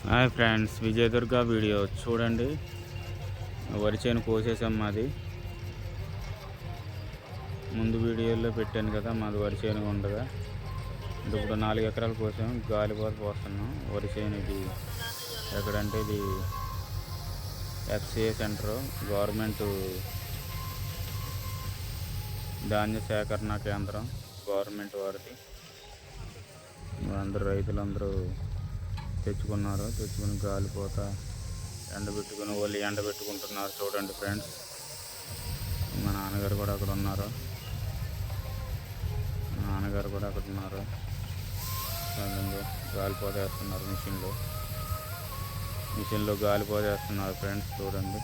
Hi friends, Vijayadurga video చూడండి. వరి చేను కోసేసాం. మాది ముందు వీడియోలో పెట్టాను కదా, మాది వరి చేను ఉండగా ఇప్పుడు 4 ఎకరాలు కోసాం. గాలిపోత పోస్తున్నాం. వరి చేను ఇది ఎక్కడంటే ఇది ఎఫ్సిఏ సెంటర్, గవర్నమెంట్ ధాన్య సేకరణ కేంద్రం, గవర్నమెంట్ వారిది. అందరూ రైతులందరూ తెచ్చుకుని గాలిపోత ఎండబెట్టుకుని వాళ్ళు ఎండబెట్టుకుంటున్నారు. చూడండి ఫ్రెండ్స్, మా నాన్నగారు కూడా అక్కడ ఉన్నారు. గాలిపోత వేస్తున్నారు. మిషన్లో గాలిపోత వేస్తున్నారు ఫ్రెండ్స్. చూడండి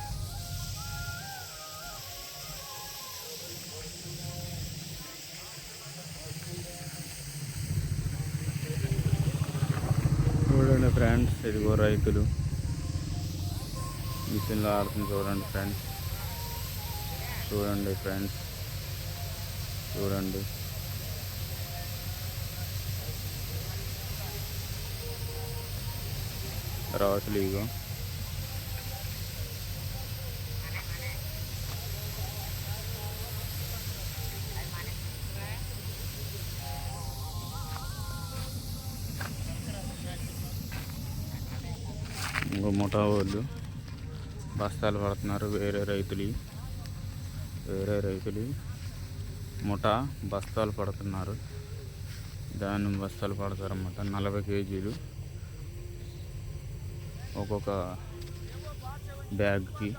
ఫ్రెండ్స్, ఇదిగో రైతులు మిషన్లో ఆడుతుంది. చూడండి ఫ్రెండ్స్, చూడండి. రాసులు ఇగో ముఠా వాళ్ళు బస్తాలు పడుతున్నారు. వేరే రైతులు ముఠా బస్తాలు పడుతున్నారు. ధాన్యం బస్తాలు పడతారన్నమాట. 40 కేజీలు ఒక్కొక్క బ్యాగ్కి.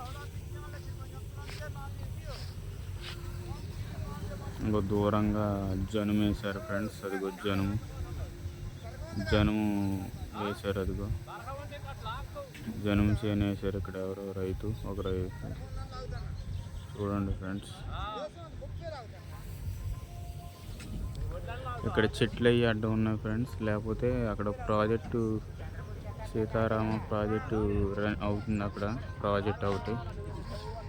ఇంకో దూరంగా జనుము వేశారు ఫ్రెండ్స్. అదిగో జనుము వేశారు. అదిగో జనుము చేను వేశారు. ఇక్కడ ఎవరో రైతు, ఒక రైతు. చూడండి ఫ్రెండ్స్, ఇక్కడ చెట్లు అయ్యి అడ్డం ఉన్నాయి ఫ్రెండ్స్. లేకపోతే అక్కడ ప్రాజెక్టు, సీతారామ ప్రాజెక్టు అవుతుంది. అక్కడ ప్రాజెక్ట్ ఒకటి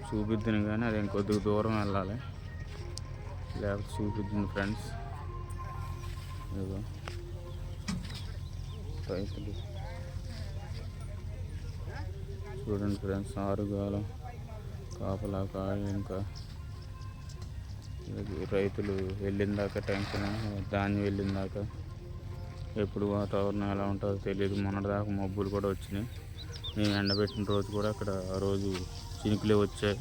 చూపిద్దును, కానీ అది ఇంకొద్ది దూరం వెళ్ళాలి. లేకపోతే చూపిద్దును ఫ్రెండ్స్. ఇదిగో రైతులు చూడండి ఫ్రెండ్స్, ఆరుగాల కాపలా కాయ. ఇంకా రైతులు వెళ్ళిందాక టెన్షన్, ధాన్యం వెళ్ళిందాక. ఎప్పుడు వాతావరణం ఎలా ఉంటుందో తెలియదు. మొన్నటిదాకా మబ్బులు కూడా వచ్చినాయి. మేము ఎండబెట్టిన రోజు కూడా అక్కడ ఆ రోజు చినుకులే వచ్చాయి.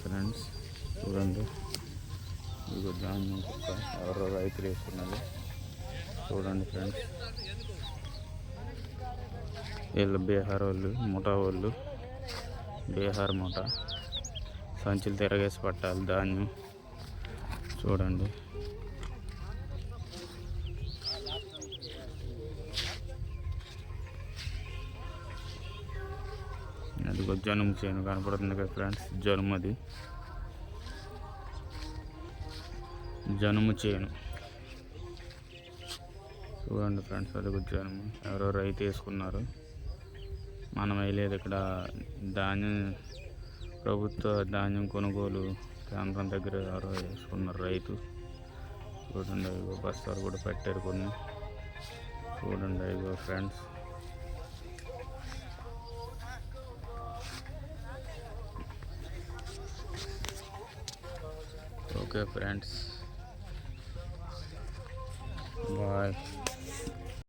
ఫ్రెండ్స్. చూడండి, ఇదిగో ధాన్యం కుక్క ఎవరో రైతులు వేసుకున్నది. చూడండి ఫ్రెండ్స్, వీళ్ళు బీహార్ వాళ్ళు, ముఠా వాళ్ళు. బీహార్ ముఠా సంచులు తిరగేసి పట్టాలి ధాన్యం. చూడండి, అదిగో జనుము చేను కనపడుతుంది కదా ఫ్రెండ్స్. జనుము చేను చూడండి ఫ్రెండ్స్. అదిగో జనుము ఎవరో రైతు వేసుకున్నారు. మనం వేయలేదు. ఇక్కడ ప్రభుత్వ ధాన్యం కొనుగోలు కేంద్రం దగ్గర ఎవరో వేసుకున్నారు రైతు. చూడండి, ఇగో బస్తాలు కూడా పెట్టారు కొన్ని. చూడండి ఇగో ఫ్రెండ్స్. Okay friends, bye.